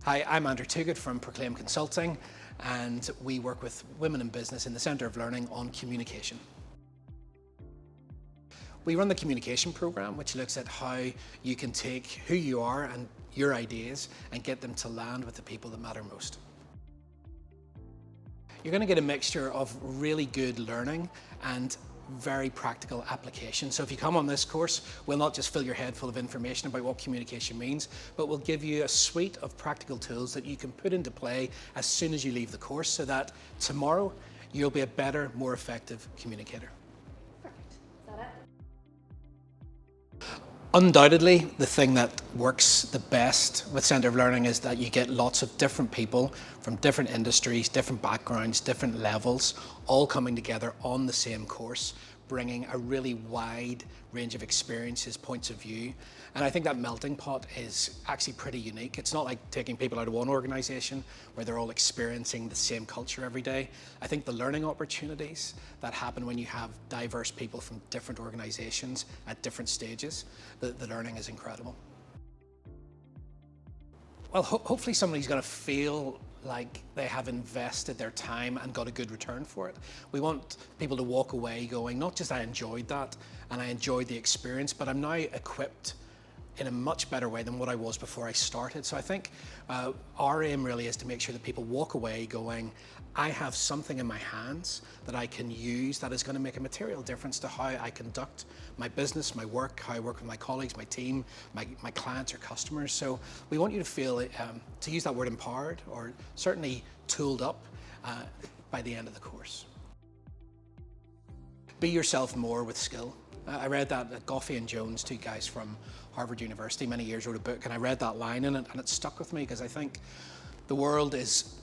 Hi, I'm Andrew Toogood from Proclaim Consulting, and we work with women in business in the Centre of Learning on communication. We run the communication program, which looks at how you can take who you are and your ideas and get them to land with the people that matter most. You're going to get a mixture of really good learning and very practical application. So if you come on this course, we'll not just fill your head full of information about what communication means, but we'll give you a suite of practical tools that you can put into play as soon as you leave the course, so that tomorrow you'll be a better, more effective communicator. Perfect. Is that it? Undoubtedly, the thing that works the best with Centre of Learning is that you get lots of different people from different industries, different backgrounds, different levels, all coming together on the same course, bringing a really wide range of experiences, points of view. And I think that melting pot is actually pretty unique. It's not like taking people out of one organisation where they're all experiencing the same culture every day. I think the learning opportunities that happen when you have diverse people from different organisations at different stages, the learning is incredible. Well, hopefully somebody's going to feel like they have invested their time and got a good return for it. We want people to walk away going, not just I enjoyed that and I enjoyed the experience, but I'm now equipped in a much better way than what I was before I started. So I think our aim really is to make sure that people walk away going, I have something in my hands that I can use that is going to make a material difference to how I conduct my business, my work, how I work with my colleagues, my team, my clients or customers. So we want you to feel, to use that word, empowered, or certainly tooled up by the end of the course. Be yourself more with skill. I read that Goffey and Jones, two guys from Harvard University, many years wrote a book, and I read that line in it and it stuck with me, because I think the world is,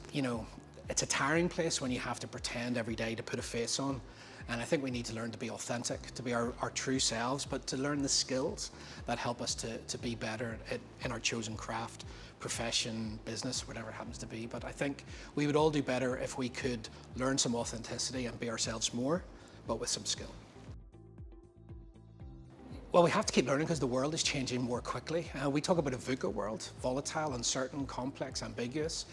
it's a tiring place when you have to pretend every day to put a face on. And I think we need to learn to be authentic, to be our true selves, but to learn the skills that help us to be better in our chosen craft, profession, business, whatever it happens to be. But I think we would all do better if we could learn some authenticity and be ourselves more, but with some skill. Well, we have to keep learning because the world is changing more quickly. We talk about a VUCA world, volatile, uncertain, complex, ambiguous.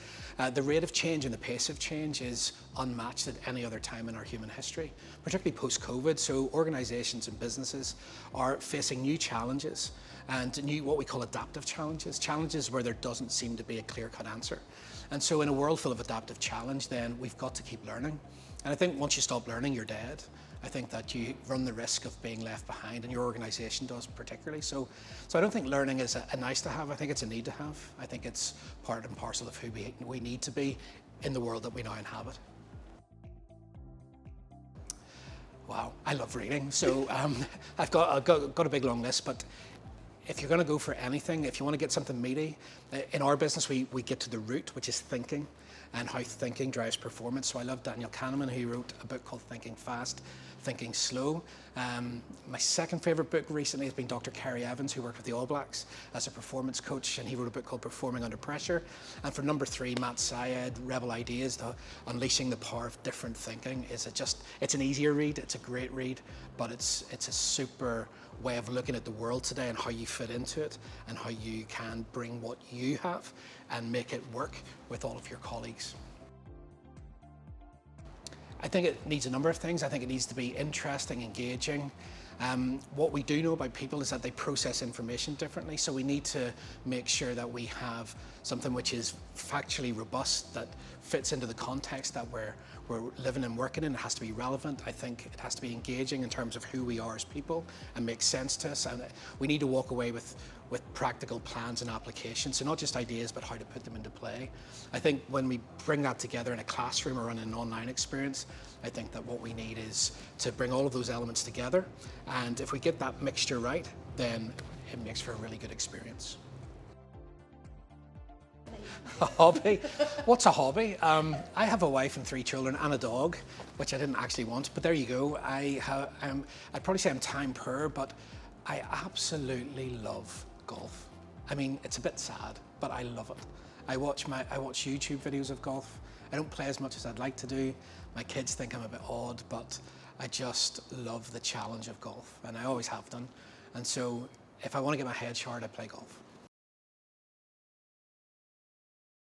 The rate of change and the pace of change is unmatched at any other time in our human history, particularly post-COVID. So organisations and businesses are facing new challenges and new, what we call adaptive challenges, challenges where there doesn't seem to be a clear-cut answer. And so in a world full of adaptive challenge, then we've got to keep learning. And I think once you stop learning, you're dead. I think that you run the risk of being left behind, and your organisation does particularly. So I don't think learning is a nice to have, I think it's a need to have. I think it's part and parcel of who we need to be in the world that we now inhabit. Wow, I love reading. So I've got a big long list, but if you're going to go for anything, if you want to get something meaty, in our business we get to the root, which is thinking, and how thinking drives performance. So I love Daniel Kahneman, who wrote a book called Thinking Fast, Thinking Slow. My second favourite book recently has been Dr. Kerry Evans, who worked with the All Blacks as a performance coach, and he wrote a book called Performing Under Pressure. And for number 3, Matt Syed, Rebel Ideas, Unleashing the Power of Different Thinking. It's an easier read, it's a great read, but it's a super way of looking at the world today and how you fit into it and how you can bring what you have and make it work with all of your colleagues. I think it needs a number of things. I think it needs to be interesting, engaging. What we do know about people is that they process information differently, so we need to make sure that we have something which is factually robust, that fits into the context that we're living and working in. It has to be relevant. I think it has to be engaging in terms of who we are as people and make sense to us. And we need to walk away with practical plans and applications, so not just ideas, but how to put them into play. I think when we bring that together in a classroom or in an online experience, I think that what we need is to bring all of those elements together, and if we get that mixture right, then it makes for a really good experience. A hobby? What's a hobby? I have a wife and 3 children and a dog, which I didn't actually want, but there you go. I'd probably say I'm time poor, but I absolutely love golf. I mean, it's a bit sad, but I love it. I watch YouTube videos of golf. I don't play as much as I'd like to do. My kids think I'm a bit odd, but I just love the challenge of golf, and I always have done. And so if I want to get my head short, I play golf.